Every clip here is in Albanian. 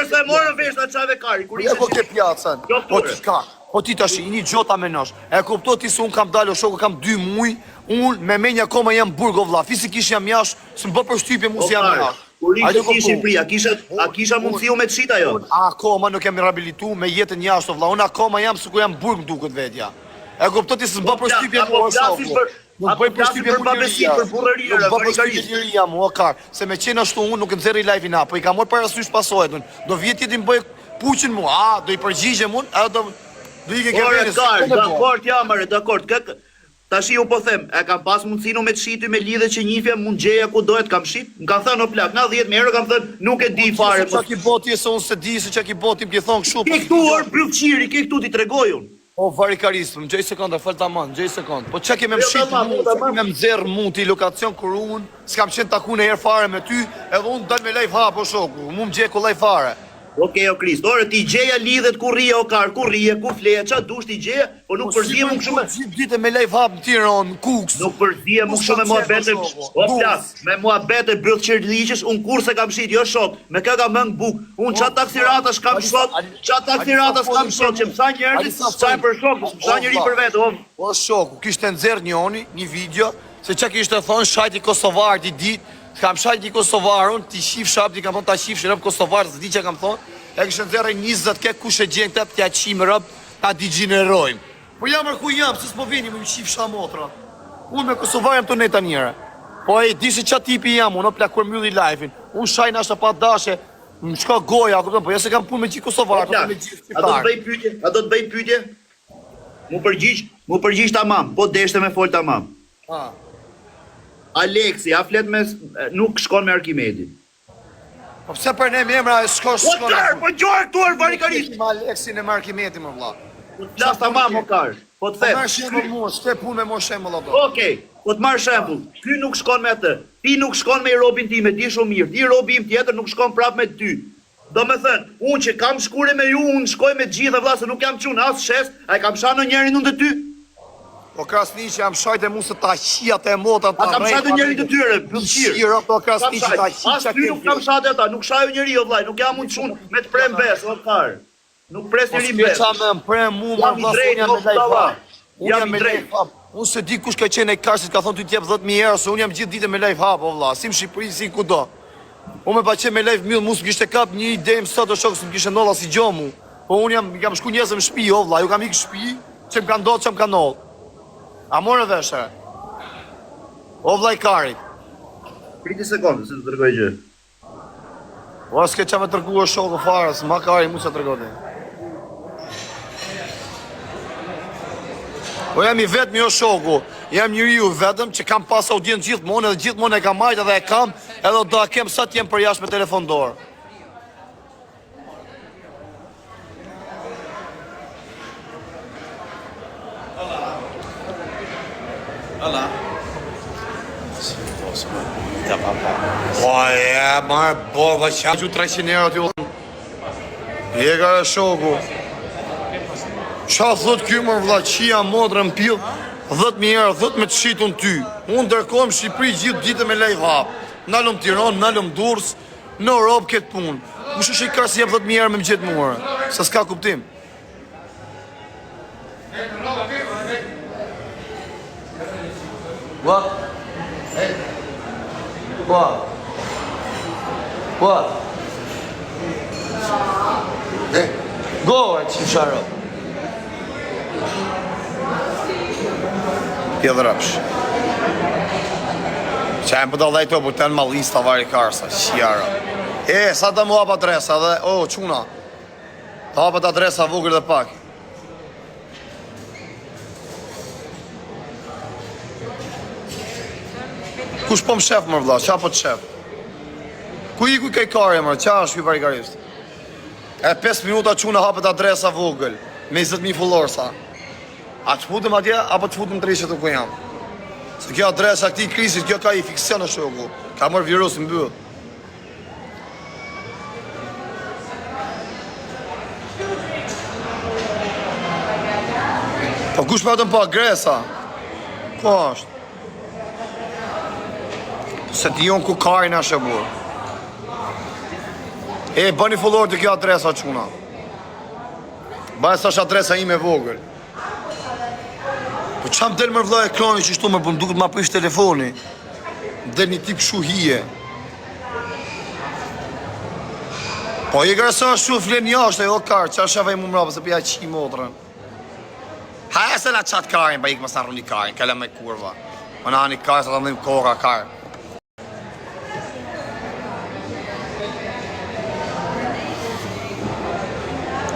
se morën vesh në qave kari, kur ishe që pjacën. Po ti ka, po ti tash, i një gjota me nosh. E kupto ti se unë kam dalë, o shoku kam 2 muj, unë me menja akoma jam burg o vlla, fisikisht jam jash, së më bë përshtypje mu si jam jash. Kur ishe ti Shqipëri, a kisha mundësi me të shita jo? Akoma nuk jam rehabilitu me jetën jashtë o vlla, unë akoma jam sikur jam burg më duket vetja. E kupto ti se më bë përshtypje mu o shoku. Nuk bëj përshtypje për babesi, për burrëria, nuk bëj përshtypje mu o kar, se me qenë ashtu unë nuk nxerri live-in po i kam marr parasysh pasojat unë. Do vjet ti bëj puqin mu, do i përgjigjem unë, do i ke kërkeni. Dakord jam, dakord. Tashi u po them, e kam pas mundësinë me të shiti me lidhe që njifja mund gjeja ku dohet kam shit. Më kanë thënë o plak, na 10 herë kam thënë nuk e di fare. Çka ki boti se unë se di se çka ki boti më thon kështu. Ke këtu bryllëqiri, ke këtu ti tregoj unë. O varikarist, më gjej sekonda, fal tamam, gjej sekond. Po çka kemë mshit mu, me mxerr muti lokacion kur unë s'kam qenë taku në herë fare me ty, edhe unë dal me live hap o shoku, mu më gjej ku live fare. Okej, o Krist, ore ti gjeja lidhet ku rrije o kar, ku rrije, ku fleja, qa dush ti gjeja, po nuk përzihem më kështu me... Gjithë dite me live hap në Tiranë, në Kuks. Nuk përzihem më kështu me muhabete, o plas, me muhabete bryllëqirliqës, unë kur se kam shit, jo shok, me kë kam mëng buk, unë qa taksiratas kam shok, që mësa njerëzit, qa e për shok, mësa njëri për vetë, o shoku, kishte nxerr një video, se qa kishte thonë shajti Kosovar ti dit. Kam shajt një Kosovarun, ti shif shap, ti kam thonë ta shif shirëp Kosovar, zdi që kam thonë, e kështë nëzere 20 ke kush e gjenë këta, t'ja qimë rëp, ta digjinerojmë. Po jamër ku jam, se s'po vini me më shif shamotra. Unë me Kosovar jam të neta njëre. Po e di se qa tipi jam, unë plak kur mylli live-in. Unë shajnë ashtë pa dashe, më shka goja, po jo se kam punë me gjithë Kosovar, po me gjithë shqiptar. A do të bëj pyetje? Mu përgjigj tamam, po deshte me fol tamam. Aleksi, a flet me... nuk shkon me Arkimedin. Po pse për ne me emra shkon... Po gjojë këtuar varikarisht! Me Aleksin e me Arkimedin, më vlla. Po të flas tamam, o kar. Po të them. Po marrë shembull mua, s'ke punë me mua shembull ato. Okej, po të marrë shembull. Ky nuk shkon me atë. Ti nuk shkon me robin time, di shumë mirë. Ti robi im tjetër nuk shkon prap me ty. Do me thënë, unë që kam shkure me ju, unë shkoj me gjitha vlla, se nuk jam qun as shes, a i kam shanë njerin unë të ty? Po krasni që jam shajt e mu se ta qijat e mota ta rejt. A kam shajt e njeri të tyre, pëllqirë. Shira, po krasni që ta qijat e ty nuk kam shajt e ta, nuk shaju njeri o vlaj, nuk jam mund qunë me të prem bes, o karë. Nuk pres njeri bes. Po s'ke qa me më prem mu, më vlas, unë jam me lajfap. Unë jam me lajfap. Unë se di kush ka qenë e karsit, ka thonë ty t'jep 10.000 euro, se unë jam gjithë dite me lajfap, o vla, si më Shqipëri, si kudo. Unë me pa qenë me lajf mjëllë, mu s'kishte kap një ide më sot o shokë, s'kishte nolla si gjomu. Po unë jam shku njëzë më shpi, o vla, ju kam ikë shpi, që më ka ndodhë, që më ka nollë. A morë veshe? O vla i karit. Priti sekundë, se të tërgoj gjë. O, s'ke qa me tërgu o shokë farës, ma kari, mu që tërgoj. O, jam i vetëm jo shoku, jam njëri ju vetëm që kam pas audienë gjithmonë edhe gjithmonë e kam majtë edhe e kam edhe do a kem sa t'jem për jashtë me telefon dorë. Alla. Po e, marë borë, qa që 300 euro t'ju. Jega e shoku. Qa thot kjo më vla, qia modrën pil, 10.000 euro, 10 me të shitun ty. Unë ndërkojmë Shqipëri gjithë ditë me lejf hap. Nalëm Tiranë, nalëm Durrës, në Europë këtë punë. Më shu shikar si jep 10.000 euro me më gjithë muare, se s'ka kuptim. What? Hey. What? What? Hey. Go, Chisharo. Pjellë rëpsh. Qa e më përdoj dhe i to, për të në malista vari karsa, shjara. Sa të mu hap adresa dhe, quna. Të hapët adresa vogër dhe pak. Kush po më shef më vla, qa po të shef? Ku i ku i kaj kare mërë, qa është ky varikarist? E 5 minuta quna hapët adresa vogël, me 20.000 followers-a. A të futëm atje, apo të futëm të rishët të ku jam? Se kjo adresa këti krisit, kjo ka i fiksion në shoku. Ka mërë virus në bëllë. Po kush me atëm pa Gresa? Ko është? Se ti jonë ku karin a shëbur. E, bëni follower të kjo adresa quna. Bajë sa është adresa ime vogël. Po qam del mërë vla ekrani që shtu më për më duket ma prish telefoni. Del një tip shuhije. Po i gërësa shu flen jashtë e o karë, që është e mu mrapë, se pja qi motrën. Haja se la qatë karin, ba ikë më sarru një karin, kelle me kurva. Më na një karë, sa të ndim koka karë.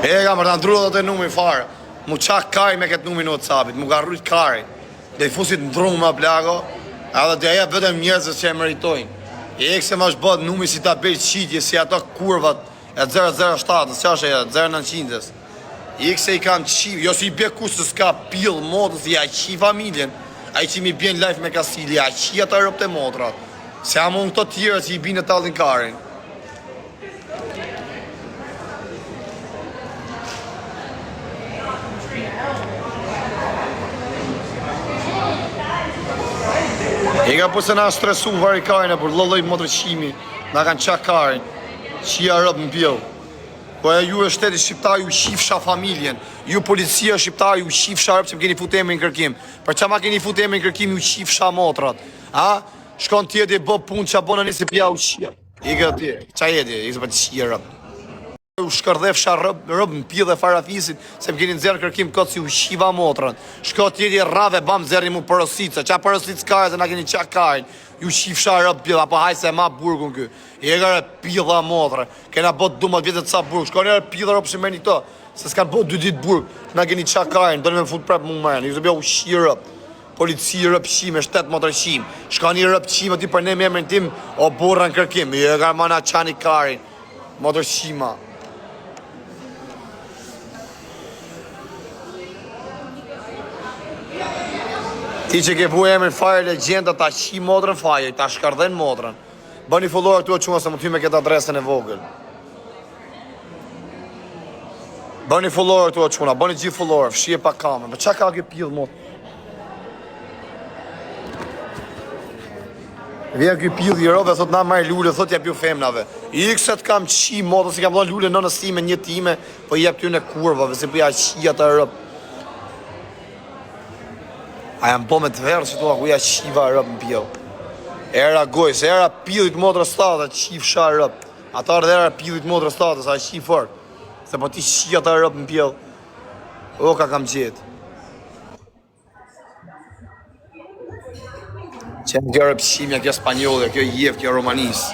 E ka më të ndru dhe të numi farë. Mu qak kari me këtë numi në WhatsAppit, mu ka rrujt kari. Dhe i fusit në drumë më plako, edhe dhe e vetëm njerëzës që e meritojnë. E këse më është bët numi si ta bejt qitje, si ato kurvat e 007, që është e 0900. I këse i kanë qi, jo si i bje kusë të s'ka pil modës, i a qi familjen, a i që mi bjen life me Kasili, a qi ata rëpte motrat. Se a mund këto tjere që i bine tallin karin. E ka përse na stresu vari karin e për lëlloj motër qimi, na kanë qa karin, qia rëpë në pjellë. Po e ju e shteti shqiptar ju shifsha familjen, ju policia shqiptar ju shifsha rëpë që më keni fut emrin në kërkim. Për që ma keni fut emrin në kërkim ju shifsha motrat. A? Shkon tjeti e bë punë që abonë njësi pja u qia. I këtë tje, qa jeti, i këtë për të qia rëpë. U shkërdhefsha rëpë në pjellë dhe farafisit, se më keni nëzirë në kërkim këtë si u shiva motrat. Shko tjeti rave bam zerri mu përësica, qa përësic kare se na keni qa karin. Ju shifsha rëpë pjellë, apo hajse e ma burgun kë. I e gare pjellë motre, kena bot 12 vjetët sa burg, shko njërë pjellë rëpë shimeni to, se s'kan bot 2 ditë burg, na keni qa karin, do në me fut prep mu mërën, ju zëbjo u shi rëpë. Polici rëpë qime, 7 motrë qime, shka një rëpë qime ti për ne me emrin tim, o burra në kërkim, i e gare mana qani karin, motrë qima. Ti që ke pu emrin fire legenda, ta qi motrën fire, ta shkardhen motrën. Bëni follower tu o quna se më ty me këtë adresën e vogël. Bëni follower tu o quna, bëni gjithë follower, fshije pa kamer, për qa ka ke pjellë motë? Vjen kjo pjellë i rove, thot na marrë lullë, thot jep ju femnave. I këset kam qi motë, si kam dhënë lullë në nësime një time, po jep ty në kurvave, se përja qi atë rëpë. A jam po me të verë që tua ku ja qiva rëpë në pjellë. Era goj, se era pillit motrës statë, qif sha rëpë. Ata dhe era pillit motrës statë, sa qif fort. Se po ti qia ta rëpë në pjellë. O, ka kam gjetë. Që në kjo rëpëshimja, kjo spanjolle, kjo jef, kjo romanisë.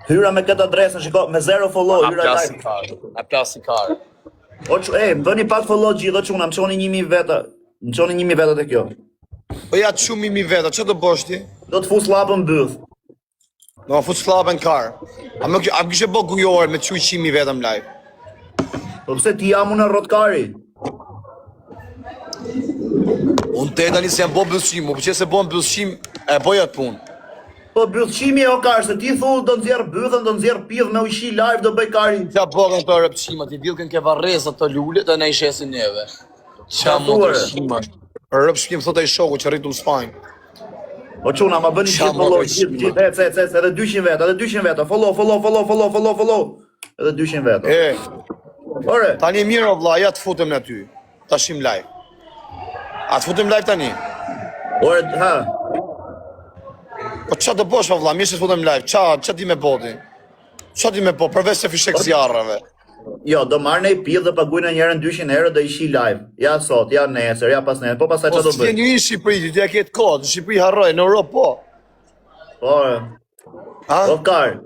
Hyra me këtë adresën, shiko, me 0 follow, hyra live. A plasi karë. Më bëni pak follow gjithë, quna, më qoni 1000 veta. Më qoni 1000 veta të kjo. Po ja të shumë 1000 veta, që të bosh ti? Do të fus lapën bëth. Do të fus lapën karë. A më kishe bo gujore me të quj 100.000 veta më live? Po pëse ti jam unë në rotkari? Unë te tani se jam bo bëllshim, po që se bo në bëllshim, e boja të punë. Po bëllshimi e o karë, se ti thu do nëzjerë bëthën, do nëzjerë pidhë me ushi live, do bëj kari. Qa bogën të rëpqimat, i dilken ke varezat të lullit dhe ne i shesin neve. Qa më të rëpqimat. Rëpshpim thot e i shoku që rritu në Spajnë. O quna, ma bëni gjithë follow, gjithë, edhe 200 veta, edhe 200 veta, follow, edhe 200 veta. Ore. Tani mirë o vla, ja të futëm në ty, ta shim live. A të futëm live tani? Ore, ha? Po qa të bosh o vla, mirë që të futëm live, qa ti me boti? Qa ti me po, përveç se fishek zjarrave? Jo, do marrë ne i pidhë dhe paguajnë njërën 200 euro dhe ishi live. Ja sot, ja nesër, ja pas nesër, po pasaj që do bëjë. Po s'ke një i Shqipëri, ti ja ketë kodë, në Shqipëri harroj, në Europë po. O karë.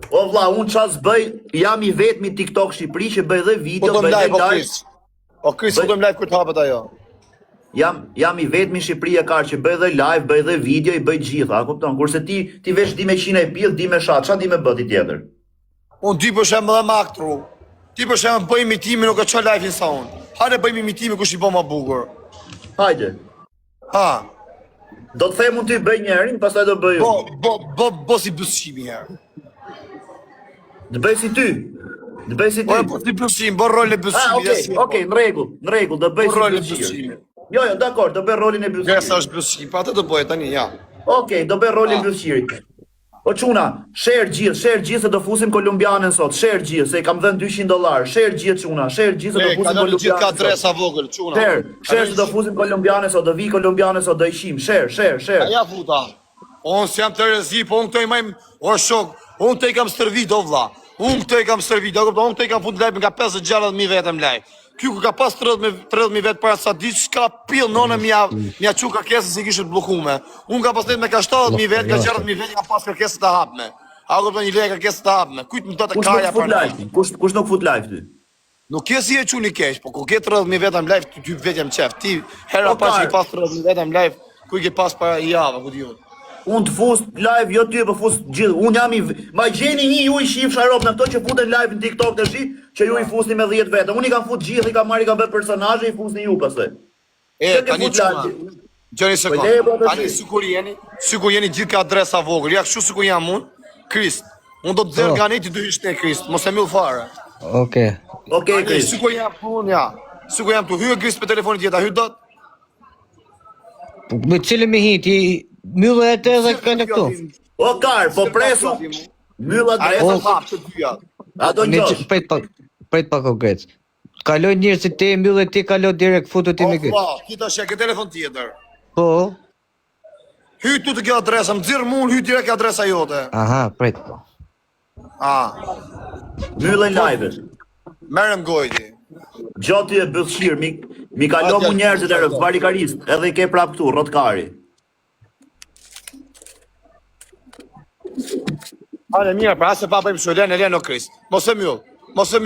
O vla, unë qas bëj, jam i vetëmi TikTok Shqipëri që bëj dhe video, bëj dhe live. O Kris, futëm live kërë të hapët ajo. Jam i vetëmi Shqipëri e karë që bëj dhe live, bëj dhe video, i bëj gjitha, kupton? Kurse ti vesh di me qina i pidhë, di me shatë, qa di me bëti tjetër? Unë di për shemë dhe maktru. Ti për shemë bëj imitimi nuk e qa live sa unë. Hajde bëj imitimi kush i bo ma bukur. Hajde. Ha. Do të them unë ty bëj njerin, pastaj do bëj unë. Bo si bësqimi herë. Dë bëj si ty. Dë bëj si ty. Po si bësqimi, bo rol e bësqimi. Okej, në regull, do bëj si bësqimi. Jo, dakor, do bëj rolin e bësqirit. Gërsa është bësqimi, pa atë do bëj tani, ja. Okej, do bëj rolin e bësqirit. O çuna, share gjithë se do fusim kolumbianën sot. Share gjithë se i kam dhënë $200. Share gjithë çuna, share gjithë se do fusim kolumbianën. Gjithë ka kolumbianën. adresa vogël çuna. Share se do fusim kolumbianën sot, do vi kolumbianën sot, do i shim. Share. Ja futa. Unë s'jam të rezi, po unë këto i majmë, o shok, unë të i kam stërvit, o vla. Unë këto i kam stërvit, unë të i kam fund lajpë nga 50-60.000 vetëm lajpë. Kjo ku ka pas 30.000 vetë para sa ditë, shka pil nënë mja që kërkesën si kishët blokume. Unë ka pas me ka 70.000 vetë, ka 60.000 vetë, ka pas kërkesën të hapme. A ku një leje kërkesën të hapme. Kujtë më do të kaja për në. Kush nuk fut live ty? Nuk kesi e që një kesh, po ku ke 30.000 vetëm lajpë, ty vetë jam qef. Ti, hera pa që i pas 30.000 vetëm lajpë, ku i ke pas para i java, ku t'ju. Unë të fus live, jo ty, po fus gjithë. Unë jam ma gjeni një ju i shifsha ropë në këto që futen live në TikTok të shi, që ju i fusni me 10 vetëm. Unë i kam fut gjithë, i kam marrë, i kam bërë personazhe, i fusni ju pastaj. Tani çuna. Gjoni sekond. Tani sikur jeni gjithë ka adresa vogël. Ja kështu sikur jam unë, Krist. Unë do të zërë nga ne ti do hysh te Krist, mos e mbyll fare. Okej, Krist. Sikur jam unë, ja. Sikur jam tu hyj Krist pe telefonin tjetër, hyj dot. Me cilë me hiti, myllë e të edhe kënë këtu. O kar, po presu. Myll adresa hap të dyja. A do ngjosh? Prit pak konkret. Kaloj njërë si ti, myllë e ti kaloj direkt futu ti me këtë. Po, ti tash ke telefon tjetër. Po. Hyj tu të kjo adresa, më xhir mua, hyj direkt adresa jote. Aha, prit po. Myllën live. Merrem gojti. Gjoti e bëllshir, mi kalon mu njerëzit e varikarist, edhe i ke prap këtu, rotkari. Ale mirë, pra se pa bëjmë shullen e leno Krist. Mos e mjull. Mos e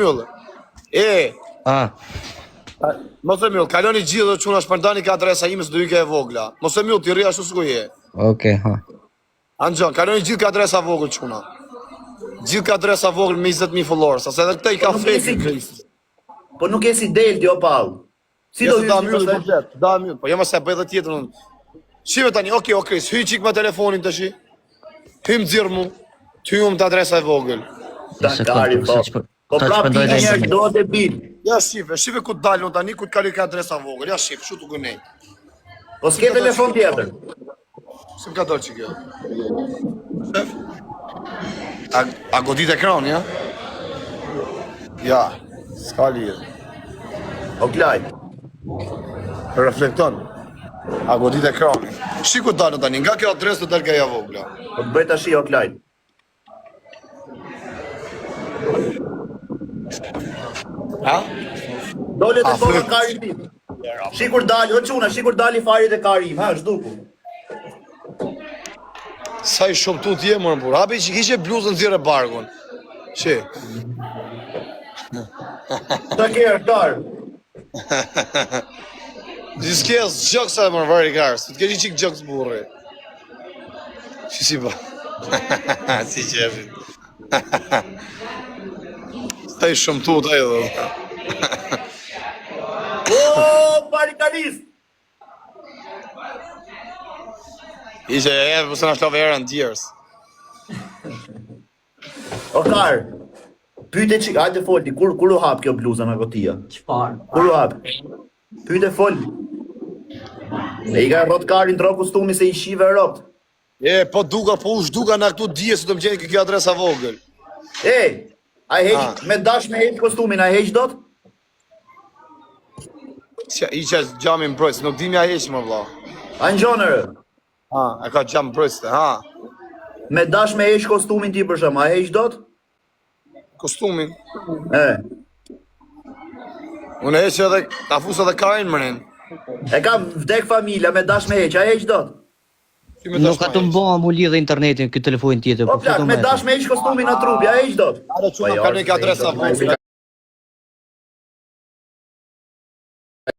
mjull, kaloni gjithë dhe quna shpërndani ka adresa ime së do i ke e vogla. Mos e mjull, ti rria ashtu s'ku je. Okej, ha. Anxon, kaloni gjithë ka adresa vogl quna. Gjithë ka adresa vogl me 20.000 followers, ase edhe këta i ka fake Krist. Po nuk e si del, jo pau. Si do da mjull, po jema se bëj dhe tjetër unë. Shive tani, okej, o Krist, hyj qik me telefonin të shi. Hyj më dzirë mu, ty ju më të adresa e vogl. Dakari, po. Po prap ti njerë do të bil. Ja shive ku të dalë unë tani, ku të kalli ka adresa vogl. Ja shive, shu të gënej. Po s'ke telefon tjetër. Se më ka dorë që kjo. Shef? A godit ekran, ja? Ja, s'ka lirë. O klaj. Reflekton. A godit ekran. Shiku të dalë tani, nga kjo adres të dalë ka ja vogla. Po të bëjt ashi o klaj. Ha? Dole të bëjt karim tim. Shikur dali, o quna, shikur dali farit e karim, ha, shduku. Sa i shumë tu t'je më nëpur, hapi që kishe bluzën zire bargun. Që? Ta kjerë, kar. Gjë s'kjes gjokës e më nëvari karë, së t'ke një qikë gjokës burri. Që si ba? Si qefin. Sa i shumë tu t'aj dhe. O, barikarist! Ishe e përse në shlove erë në djerës. O kar, pyte qik, hajde folti, kur u hap kjo bluza nga gotia? Qfar? Kur u hap? Pyte fol. E i ka rrot karin tro kostumi se i shive e ropt. Po duka, po ush duka në këtu dje se të më gjeni kjo adresa vogël. A i heq, me dash me heq kostumin, a i heq dot? I që gjami mbrojtës, nuk dimi a heq më vla. A në gjonërë? E ka gjami mbrojtës të, ha? Me dash me heq kostumin ti për shumë, a heq dot? Kostumin? Unë heq edhe, ta fusë edhe karin mërin. E kam vdek familja me dash me heq, a heq dot? Nuk ka të mboha mu lidhe internetin këtë telefonin tjetër. O plak, me dash me heq kostumin në trupi, a heq dot? Are quna ka një ka adresa vogël.